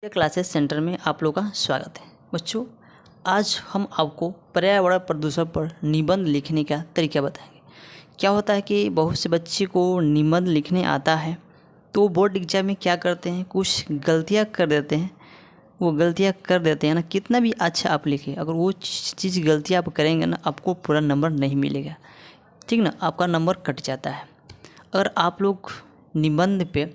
Classes centre में आप लोगों का स्वागत है। बच्चों, आज हम आपको पर्यावरण प्रदूषण पर निबंध लिखने का तरीका बताएंगे। क्या होता है कि बहुत से बच्चे को निबंध लिखने आता है तो बोर्ड एग्जाम में क्या करते हैं, कुछ गलतियां कर देते हैं। वो गलतियां कर देते हैं ना, कितना भी अच्छा आप लिखें, अगर वो चीज़ गलतियाँ आप करेंगे ना, आपको पूरा नंबर नहीं मिलेगा। ठीक ना, आपका नंबर कट जाता है। अगर आप लोग निबंध पे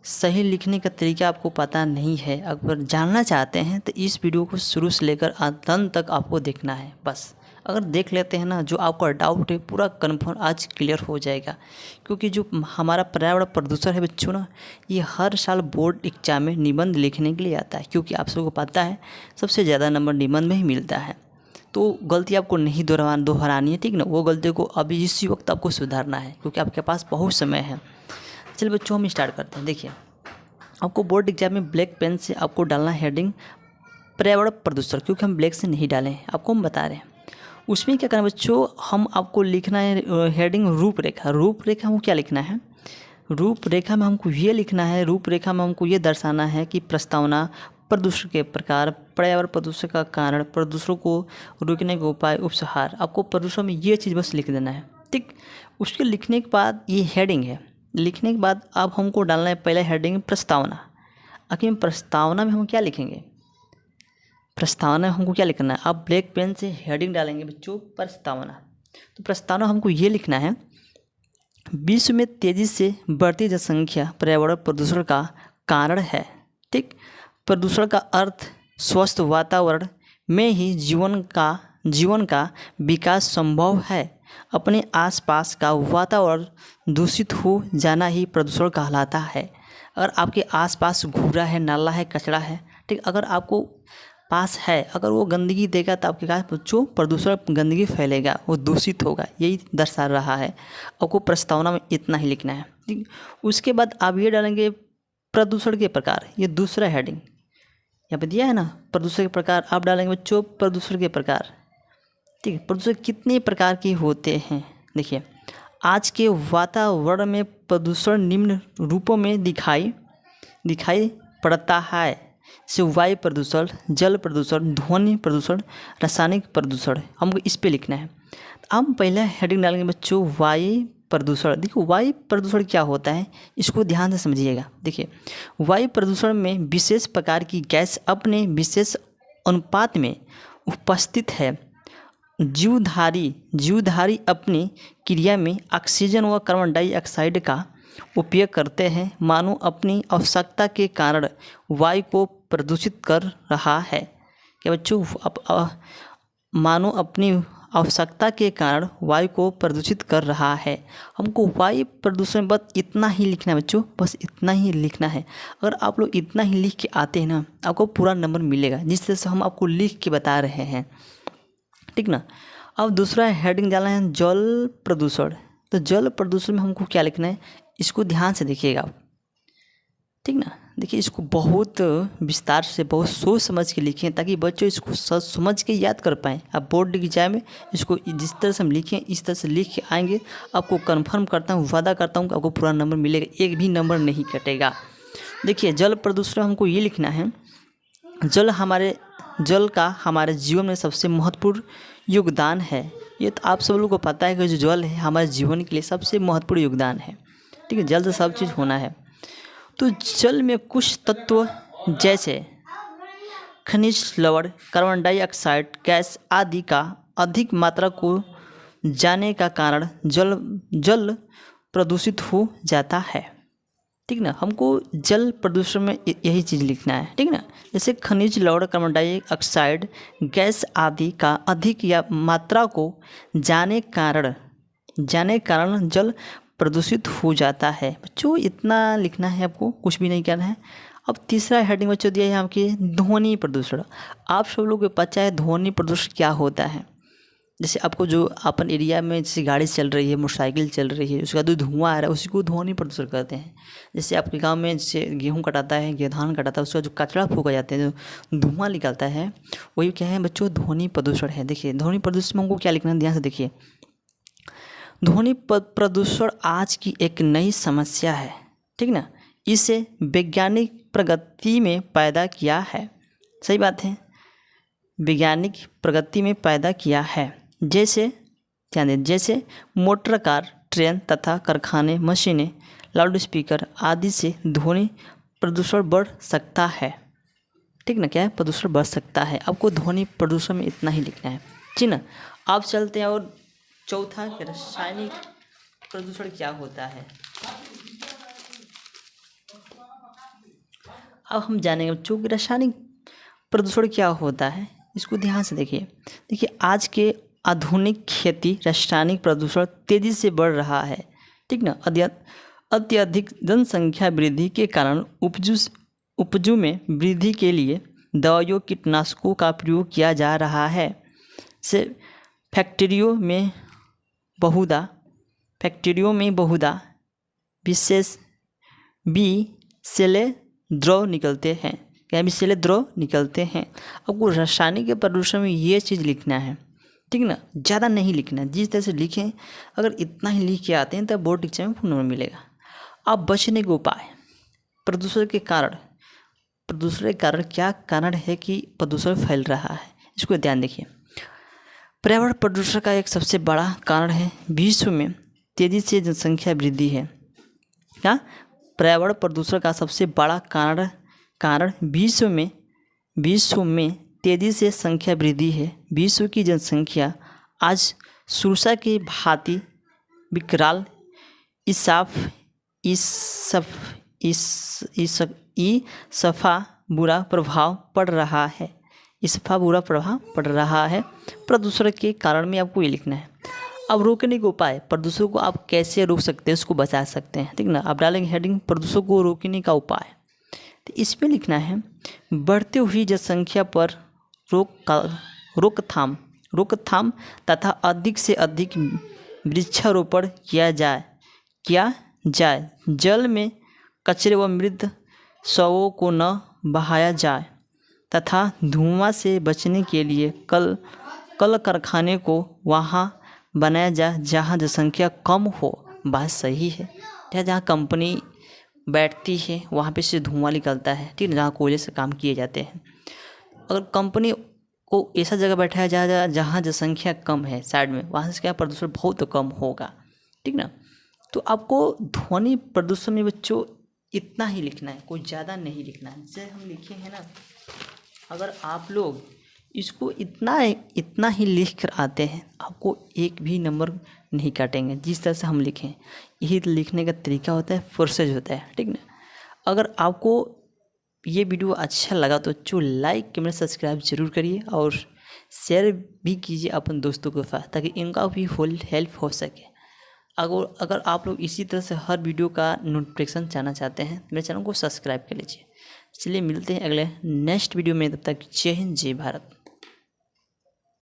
सही लिखने का तरीका आपको पता नहीं है, अगर जानना चाहते हैं तो इस वीडियो को शुरू से लेकर अंत तक आपको देखना है। बस अगर देख लेते हैं ना, जो आपका डाउट है पूरा कन्फर्म आज क्लियर हो जाएगा। क्योंकि जो हमारा पर्यावरण प्रदूषण है बच्चों ना, ये हर साल बोर्ड एग्जाम में निबंध लिखने के लिए आता है। क्योंकि आप सबको पता है सबसे ज़्यादा नंबर निबंध में ही मिलता है। तो गलती आपको नहीं दोहरानी है, ठीक ना। वो गलती को अभी इसी वक्त आपको सुधारना है, क्योंकि आपके पास बहुत समय है। चलिए बच्चों, हम स्टार्ट करते हैं। देखिए, आपको बोर्ड एग्जाम में ब्लैक पेन से आपको डालना हेडिंग पर्यावरण प्रदूषण, क्योंकि हम ब्लैक से नहीं डालें, आपको हम बता रहे हैं। उसमें क्या करना है बच्चों, हम आपको लिखना है हेडिंग रूपरेखा। रूपरेखा हमको क्या लिखना है, रूपरेखा में हमको ये लिखना है, रूपरेखा में हमको ये दर्शाना है कि प्रस्तावना, प्रदूषण के प्रकार, पर्यावरण प्रदूषण का कारण, प्रदूषण को रोकने के उपाय, उपसंहार। आपको प्रदूषण में ये चीज़ बस लिख देना है, ठीक। उसके लिखने के बाद ये हेडिंग है। लिखने के बाद अब हमको डालना है पहले हेडिंग प्रस्तावना। आखिर प्रस्तावना में हम क्या लिखेंगे, प्रस्तावना में हमको क्या लिखना है, आप ब्लैक पेन से हेडिंग डालेंगे बच्चों प्रस्तावना। तो प्रस्तावना हमको ये लिखना है, विश्व में तेज़ी से बढ़ती जनसंख्या पर्यावरण प्रदूषण का कारण है, ठीक। प्रदूषण का अर्थ स्वस्थ वातावरण में ही जीवन का विकास संभव है। अपने आसपास का वातावरण दूषित हो जाना ही प्रदूषण कहलाता है। अगर आपके आसपास घूरा है, नाला है, कचरा है, ठीक, अगर आपको पास है, अगर वो गंदगी देगा तो आपके पास बच्चों प्रदूषण, गंदगी फैलेगा, वो दूषित होगा, यही दर्शा रहा है। आपको प्रस्तावना में इतना ही लिखना है, ठीक। उसके बाद आप ये डालेंगे प्रदूषण के प्रकार, ये दूसरा हेडिंग यहाँ पे दिया है ना, प्रदूषण के प्रकार। आप डालेंगे बच्चों प्रदूषण के प्रकार, ठीक है। प्रदूषण कितने प्रकार के होते हैं, देखिए। आज के वातावरण में प्रदूषण निम्न रूपों में दिखाई पड़ता है, जैसे वायु प्रदूषण, जल प्रदूषण, ध्वनि प्रदूषण, रासायनिक प्रदूषण। हमको इस पे लिखना है। हम पहले हेडिंग डालेंगे बच्चों वायु प्रदूषण। देखो वायु प्रदूषण क्या होता है, इसको ध्यान से समझिएगा। देखिए, वायु प्रदूषण में विशेष प्रकार की गैस अपने विशेष अनुपात में उपस्थित है। जीवधारी अपनी क्रिया में ऑक्सीजन व कार्बन डाइऑक्साइड का उपयोग करते हैं। मानव अपनी आवश्यकता के कारण वायु को प्रदूषित कर रहा है। क्या बच्चों, मानव अपनी आवश्यकता के कारण वायु को प्रदूषित कर रहा है। हमको वायु प्रदूषण बस इतना ही लिखना है बच्चों, बस इतना ही लिखना है। अगर आप लोग इतना ही लिख के आते हैं ना, आपको पूरा नंबर मिलेगा, जिस तरह से हम आपको लिख के बता रहे हैं, ठीक ना। अब दूसरा हेडिंग डालना है जल प्रदूषण। तो जल प्रदूषण में हमको क्या लिखना है, इसको ध्यान से देखिएगा, ठीक ना। देखिए, इसको बहुत विस्तार से, बहुत सोच समझ के लिखें, ताकि बच्चों इसको समझ के याद कर पाएँ। आप बोर्ड एग्जाम में इसको जिस तरह से हम लिखें, इस तरह से लिख के आएंगे, आपको कंफर्म करता हूँ, वादा करता हूँ कि आपको पूरा नंबर मिलेगा, एक भी नंबर नहीं कटेगा। देखिए, जल प्रदूषण हमको ये लिखना है, जल का हमारे जीवन में सबसे महत्वपूर्ण योगदान है। ये तो आप सब लोगों को पता है कि जो जल है हमारे जीवन के लिए सबसे महत्वपूर्ण योगदान है, ठीक है। जल से सब चीज़ होना है। तो जल में कुछ तत्व जैसे खनिज, लवण, कार्बन डाइऑक्साइड गैस आदि का अधिक मात्रा को जाने का कारण जल प्रदूषित हो जाता है, ठीक ना। हमको जल प्रदूषण में यही चीज़ लिखना है, ठीक ना। जैसे खनिज, लवण, कार्बन डाइऑक्साइड गैस आदि का अधिक या मात्रा को जाने कारण जल प्रदूषित हो जाता है। बच्चों इतना लिखना है, आपको कुछ भी नहीं करना है। अब तीसरा हेडिंग बच्चों दिया है आपके ध्वनि प्रदूषण। आप सब लोगों को पता है ध्वनि प्रदूषण क्या होता है। जैसे आपको जो अपन एरिया में जैसे गाड़ी चल रही है, मोटरसाइकिल चल रही है, उसका जो धुआं आ रहा है उसी को ध्वनि प्रदूषण कहते हैं। जैसे आपके गांव में जैसे गेहूँ कटाता है, धान कटाता है, उसका जो कचरा फूका जाता है, जो धुआं निकलता है, वही क्या है बच्चों, ध्वनि प्रदूषण है। देखिए, ध्वनि प्रदूषण में हमको क्या लिखना है, ध्यान से देखिए। ध्वनि प्रदूषण आज की एक नई समस्या है, ठीक ना। इसे वैज्ञानिक प्रगति में पैदा किया है। सही बात है, वैज्ञानिक प्रगति में पैदा किया है। जैसे मोटर कार, ट्रेन तथा कारखाने, मशीनें, लाउडस्पीकर आदि से ध्वनि प्रदूषण बढ़ सकता है। ठीक ना, क्या है, प्रदूषण बढ़ सकता है। आपको ध्वनि प्रदूषण में इतना ही लिखना है, ठीक ना। आप चलते हैं और चौथा, रासायनिक प्रदूषण क्या होता है। अब हम जानेंगे बच्चों कि रासायनिक प्रदूषण क्या होता है। इसको ध्यान से देखिए आज के आधुनिक खेती रासायनिक प्रदूषण तेजी से बढ़ रहा है। ठीक ना, अत्यधिक जनसंख्या वृद्धि के कारण उपजों में वृद्धि के लिए दवाइयों, कीटनाशकों का प्रयोग किया जा रहा है। से फैक्ट्रियों में बहुधा विशेष विषैले द्रव निकलते हैं। क्या विषैले द्रव निकलते हैं। आपको रासायनिक प्रदूषण में ये चीज़ लिखना है, ठीक ना, ज़्यादा नहीं लिखना। जिस तरह से लिखें, अगर इतना ही लिख के आते हैं तब बोर्ड एग्जाम में पूर्ण नंबर मिलेगा। अब बचने के उपाय। प्रदूषण के कारण क्या कारण है कि प्रदूषण फैल रहा है, इसको ध्यान देखिए। पर्यावरण प्रदूषण का एक सबसे बड़ा कारण है विश्व में तेजी से जनसंख्या वृद्धि है। क्या पर्यावरण प्रदूषण का सबसे बड़ा कारण विश्व में तेजी से संख्या वृद्धि है। विश्व की जनसंख्या आज सुरसा की भांति विकराल इसफा बुरा प्रभाव पड़ रहा है। प्रदूषण के कारण में आपको ये लिखना है। अब रोकने के उपाय। प्रदूषण को आप कैसे रोक सकते हैं, उसको बचा सकते हैं। ठीक ना, आप डालेंगे हेडिंग प्रदूषण को रोकने का उपाय। तो इसमें लिखना है बढ़ती हुई जनसंख्या पर रोकथाम तथा अधिक से अधिक वृक्षारोपण किया जाए। जल में कचरे व मृत शवों को न बहाया जाए तथा धुआं से बचने के लिए कल कारखाने को वहाँ बनाया जाए जहाँ जनसंख्या कम हो। बात सही है, जहाँ कंपनी बैठती है वहाँ पे से धुआं निकलता है। ठीक है, जहाँ कोयले से काम किए जाते हैं। अगर कंपनी को ऐसा जगह बैठाया जाए जहाँ जनसंख्या कम है साइड में, वहाँ से क्या प्रदूषण बहुत कम होगा। ठीक ना, तो आपको ध्वनि प्रदूषण में बच्चों इतना ही लिखना है, कोई ज़्यादा नहीं लिखना है। जैसे हम लिखे हैं ना, अगर आप लोग इसको इतना ही लिख कर आते हैं, आपको एक भी नंबर नहीं काटेंगे। जिस तरह से हम लिखें, यही लिखने का तरीका होता है, प्रोसेस होता है। ठीक ना, अगर आपको ये वीडियो अच्छा लगा तो जो लाइक कमेंट सब्सक्राइब जरूर करिए और शेयर भी कीजिए अपन दोस्तों के साथ, ताकि इनका भी हेल्प हो सके। अगर आप लोग इसी तरह से हर वीडियो का नोटिफिकेशन चाहना चाहते हैं, मेरे चैनल को सब्सक्राइब कर लीजिए। चलिए मिलते हैं अगले नेक्स्ट वीडियो में, तब तक जय हिंद, जय भारत।